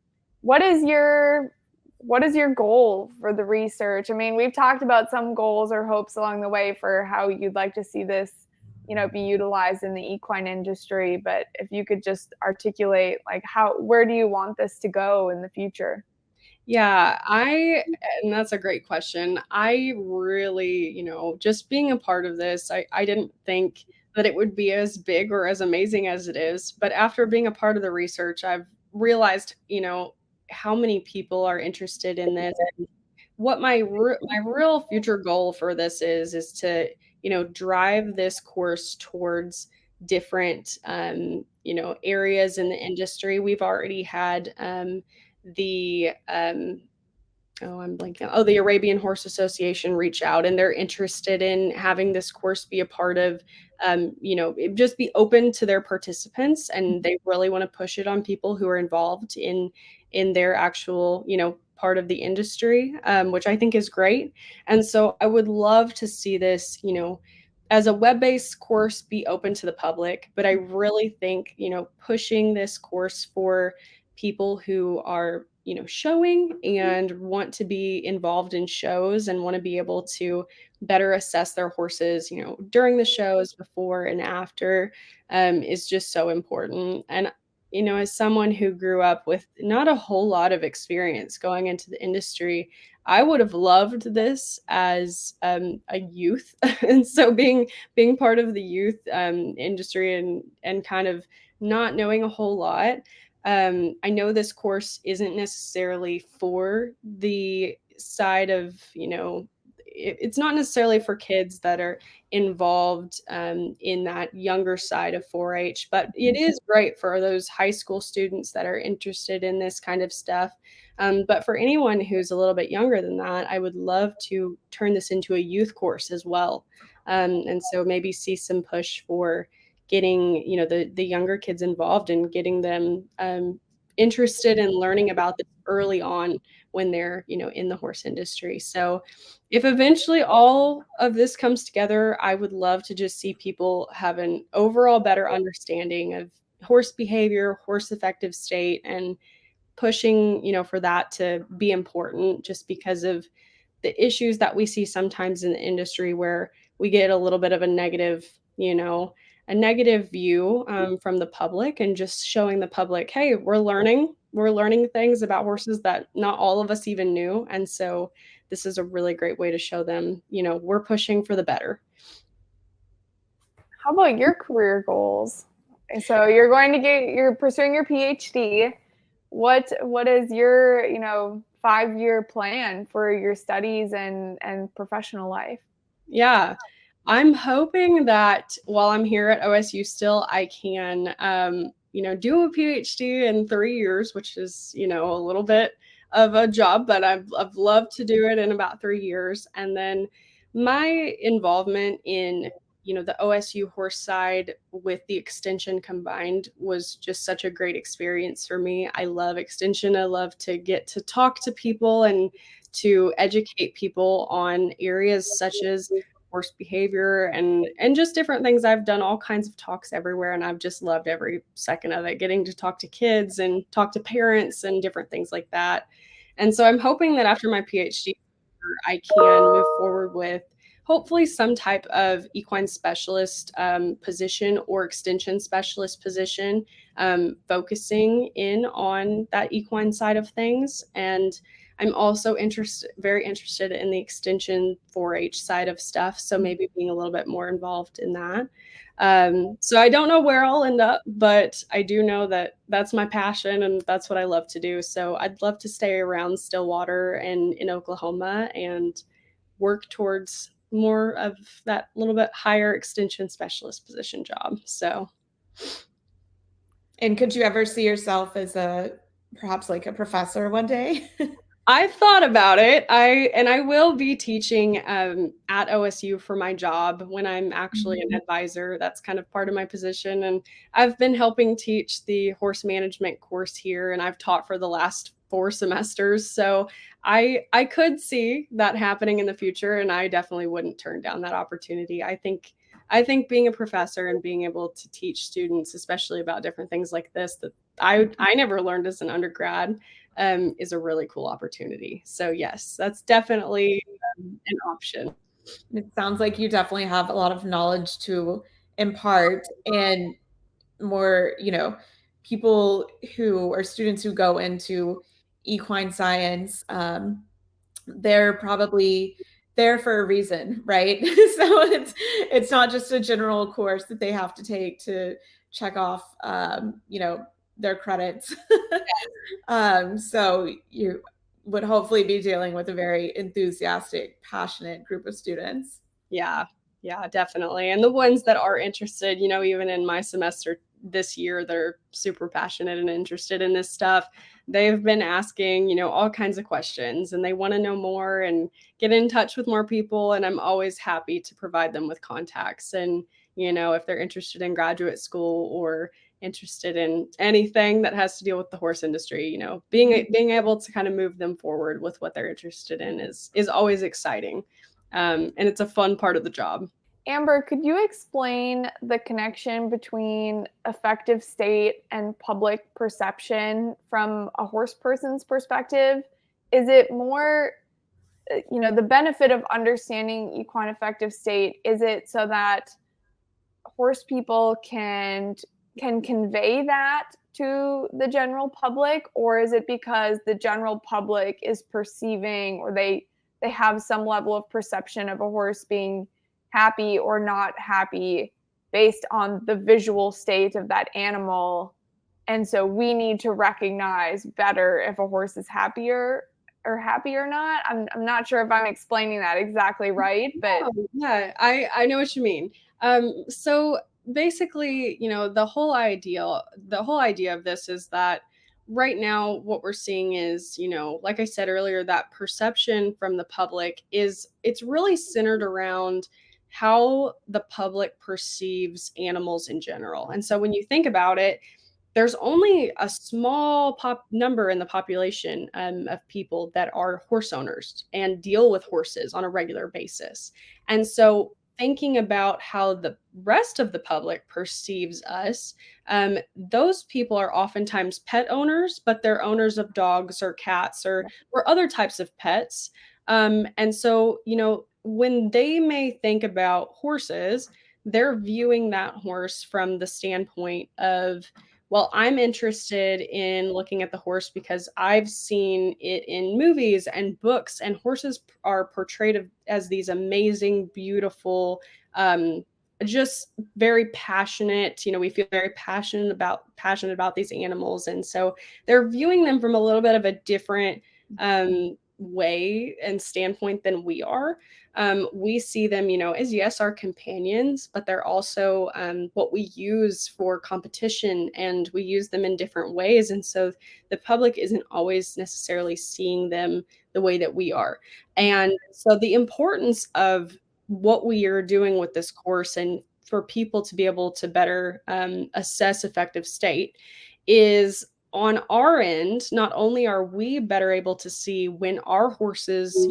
What is your goal for the research? I mean, we've talked about some goals or hopes along the way for how you'd like to see this, be utilized in the equine industry. But if you could just articulate, like, where do you want this to go in the future? Yeah, and that's a great question. I really, just being a part of this, I didn't think that it would be as big or as amazing as it is. But after being a part of the research, I've realized, how many people are interested in this. And what my real future goal for this is to drive this course towards different, areas in the industry. We've already had the I'm blanking. Oh, the Arabian Horse Association reach out, and they're interested in having this course be a part of, just be open to their participants, and they really want to push it on people who are involved in their actual, part of the industry, which I think is great. And so I would love to see this, as a web-based course be open to the public, but I really think, pushing this course for people who are showing and want to be involved in shows and want to be able to better assess their horses, during the shows, before and after, is just so important. And, as someone who grew up with not a whole lot of experience going into the industry, I would have loved this as a youth. And so being part of the youth industry and kind of not knowing a whole lot, I know this course isn't necessarily for the side of, it's not necessarily for kids that are involved in that younger side of 4-H, but it is great for those high school students that are interested in this kind of stuff. But for anyone who's a little bit younger than that, I would love to turn this into a youth course as well. And so maybe see some push for getting the younger kids involved and getting them interested in learning about this early on when they're in the horse industry. So if eventually all of this comes together, I would love to just see people have an overall better understanding of horse behavior, horse affective state, and pushing for that to be important, just because of the issues that we see sometimes in the industry where we get a little bit of a negative view from the public, and just showing the public, hey, we're learning things about horses that not all of us even knew. And so this is a really great way to show them, we're pushing for the better. How about your career goals? So you're pursuing your PhD. What is your, 5-year plan for your studies and professional life? Yeah. I'm hoping that while I'm here at OSU still, I can, do a PhD in 3 years, which is, a little bit of a job, but I've loved to do it in about 3 years. And then my involvement in, the OSU horse side with the extension combined was just such a great experience for me. I love extension. I love to get to talk to people and to educate people on areas such as horse behavior and just different things. I've done all kinds of talks everywhere, and I've just loved every second of it, getting to talk to kids and talk to parents and different things like that. And so I'm hoping that after my PhD, I can move forward with hopefully some type of equine specialist position or extension specialist position, focusing in on that equine side of things. And I'm also very interested in the extension 4-H side of stuff. So maybe being a little bit more involved in that. So I don't know where I'll end up, but I do know that that's my passion and that's what I love to do. So I'd love to stay around Stillwater and in Oklahoma and work towards more of that little bit higher extension specialist position job. So. And could you ever see yourself as perhaps like a professor one day? I've thought about it. I will be teaching at OSU for my job when I'm actually an advisor. That's kind of part of my position. And I've been helping teach the horse management course here, and I've taught for the last 4 semesters. So I could see that happening in the future, and I definitely wouldn't turn down that opportunity. I think being a professor and being able to teach students, especially about different things like this that I never learned as an undergrad, is a really cool opportunity. So yes, that's definitely an option. It sounds like you definitely have a lot of knowledge to impart, and more, people who are students who go into equine science, they're probably there for a reason, right? So it's not just a general course that they have to take to check off, their credits. So you would hopefully be dealing with a very enthusiastic, passionate group of students. Yeah. Yeah, definitely. And the ones that are interested, even in my semester this year, they're super passionate and interested in this stuff. They've been asking, all kinds of questions and they want to know more and get in touch with more people. And I'm always happy to provide them with contacts. And, if they're interested in graduate school or interested in anything that has to deal with the horse industry, being able to kind of move them forward with what they're interested in is always exciting. And it's a fun part of the job. Amber, could you explain the connection between affective state and public perception from a horse person's perspective? Is it more, the benefit of understanding equine affective state? Is it so that horse people can convey that to the general public, or is it because the general public is perceiving, or they have some level of perception of a horse being happy or not happy based on the visual state of that animal? And so we need to recognize better if a horse is happier or happy or not. I'm not sure if I'm explaining that exactly right, but yeah, I know what you mean. So basically, the whole idea of this is that right now what we're seeing is, like I said earlier, that perception from the public it's really centered around how the public perceives animals in general. And so when you think about it, there's only a small number in the population of people that are horse owners and deal with horses on a regular basis. And so thinking about how the rest of the public perceives us, those people are oftentimes pet owners, but they're owners of dogs or cats or other types of pets. And so, when they may think about horses, they're viewing that horse from the standpoint of, well, I'm interested in looking at the horse because I've seen it in movies and books, and horses are portrayed as these amazing, beautiful, just very passionate. We feel very passionate about these animals, and so they're viewing them from a little bit of a different way and standpoint than we are. We see them, as yes, our companions, but they're also what we use for competition, and we use them in different ways. And so the public isn't always necessarily seeing them the way that we are. And so the importance of what we are doing with this course and for people to be able to better assess affective state is on our end. Not only are we better able to see when our horses,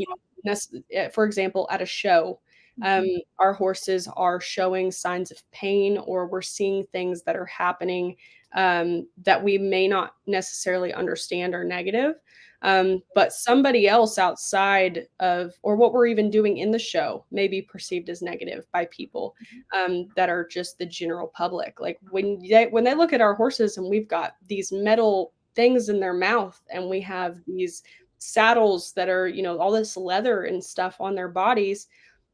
for example, at a show, our horses are showing signs of pain, or we're seeing things that are happening that we may not necessarily understand are negative. But somebody else outside of, or what we're even doing in the show, may be perceived as negative by people that are just the general public. Like when they look at our horses and we've got these metal things in their mouth, and we have these saddles that are, all this leather and stuff on their bodies,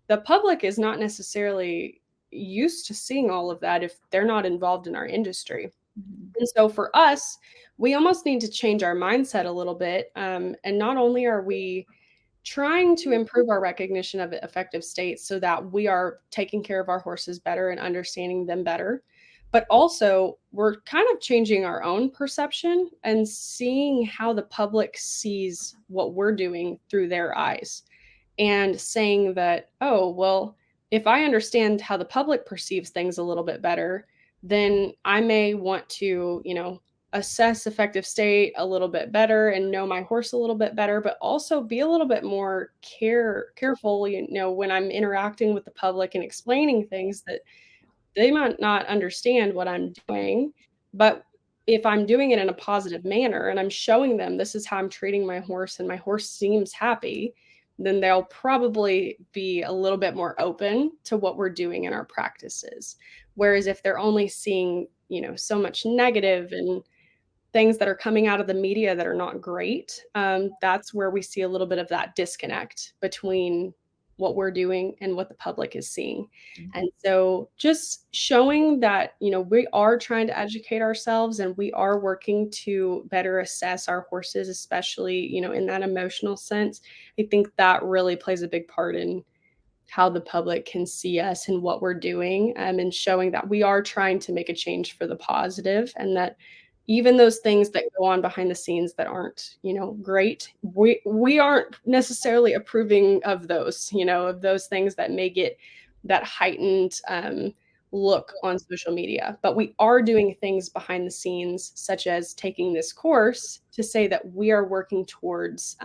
the public is not necessarily used to seeing all of that if they're not involved in our industry. And so for us, we almost need to change our mindset a little bit. And not only are we trying to improve our recognition of affective states so that we are taking care of our horses better and understanding them better, but also we're kind of changing our own perception and seeing how the public sees what we're doing through their eyes, and saying that, oh, well, if I understand how the public perceives things a little bit better, then I may want to, assess affective state a little bit better and know my horse a little bit better, but also be a little bit more careful, when I'm interacting with the public and explaining things that they might not understand what I'm doing. But if I'm doing it in a positive manner and I'm showing them this is how I'm treating my horse and my horse seems happy, then they'll probably be a little bit more open to what we're doing in our practices. Whereas if they're only seeing, so much negative and things that are coming out of the media that are not great, that's where we see a little bit of that disconnect between what we're doing and what the public is seeing. And so just showing that, we are trying to educate ourselves and we are working to better assess our horses, especially, in that emotional sense. I think that really plays a big part in how the public can see us and what we're doing, and showing that we are trying to make a change for the positive, and that even those things that go on behind the scenes that aren't, great, we aren't necessarily approving of those, of those things that may get that heightened look on social media. But we are doing things behind the scenes, such as taking this course to say that we are working towards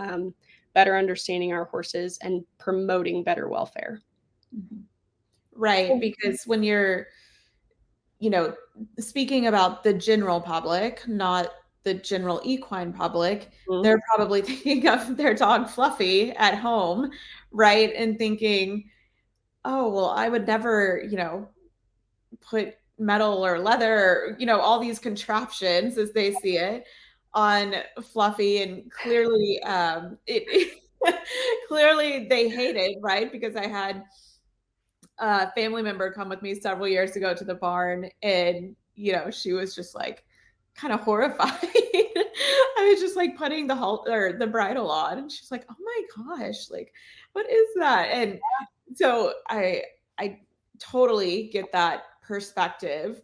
better understanding our horses and promoting better welfare. Right, because when you're speaking about the general public, not the general equine public, they're probably thinking of their dog Fluffy at home, right? And thinking, oh, well, I would never, put metal or leather, all these contraptions as they see it on Fluffy. And clearly, clearly they hate it, right? Because I had a family member come with me several years ago to the barn, and she was just like kind of horrified. I was just like putting the bridle on, and she's like, "Oh my gosh, like what is that?" And so I totally get that perspective,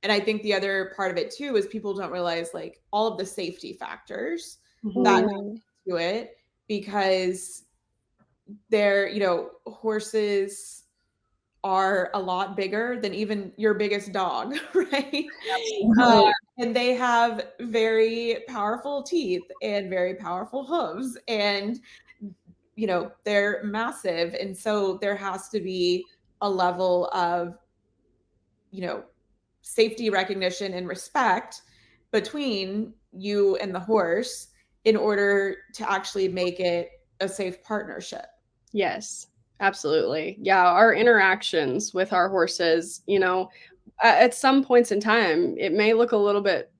and I think the other part of it too is people don't realize like all of the safety factors that go into it, because horses are a lot bigger than even your biggest dog, right? And they have very powerful teeth and very powerful hooves, and they're massive. And so there has to be a level of safety recognition and respect between you and the horse in order to actually make it a safe partnership. Yes, absolutely. Yeah, our interactions with our horses, at some points in time, it may look a little bit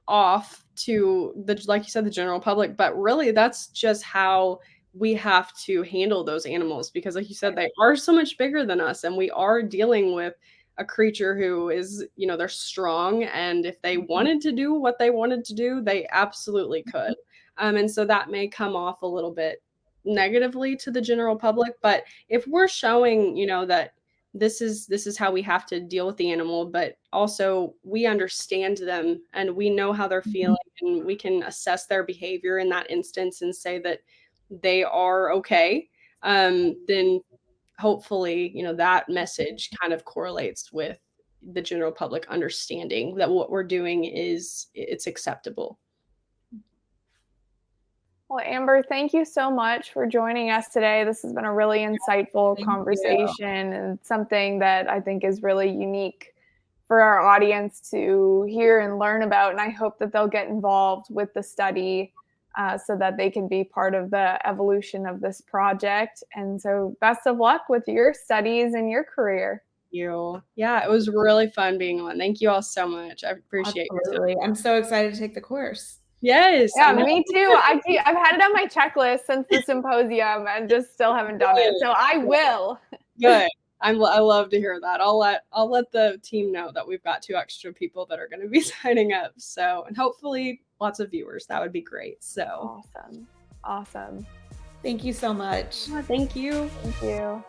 off to like you said, the general public, but really that's just how we have to handle those animals, because like you said, they are so much bigger than us, and we are dealing with a creature who is, they're strong, and if they wanted to do what they wanted to do, they absolutely could. And so that may come off a little bit negatively to the general public, but if we're showing, that this is how we have to deal with the animal, but also we understand them and we know how they're feeling, and we can assess their behavior in that instance and say that they are okay, then hopefully, that message kind of correlates with the general public understanding that what we're doing it's acceptable. Well, Amber, thank you so much for joining us today. This has been a really insightful conversation, and something that I think is really unique for our audience to hear and learn about. And I hope that they'll get involved with the study so that they can be part of the evolution of this project. And so best of luck with your studies and your career. You. Yeah, it was really fun being on. Thank you all so much. I appreciate it. I'm so excited to take the course. Yes. Yeah, me too. I've had it on my checklist since the symposium and just still haven't done it. So I will. Good. I love to hear that. I'll let the team know that we've got 2 extra people that are going to be signing up. So, and hopefully lots of viewers. That would be great. So awesome. Thank you so much. Thank you. Thank you.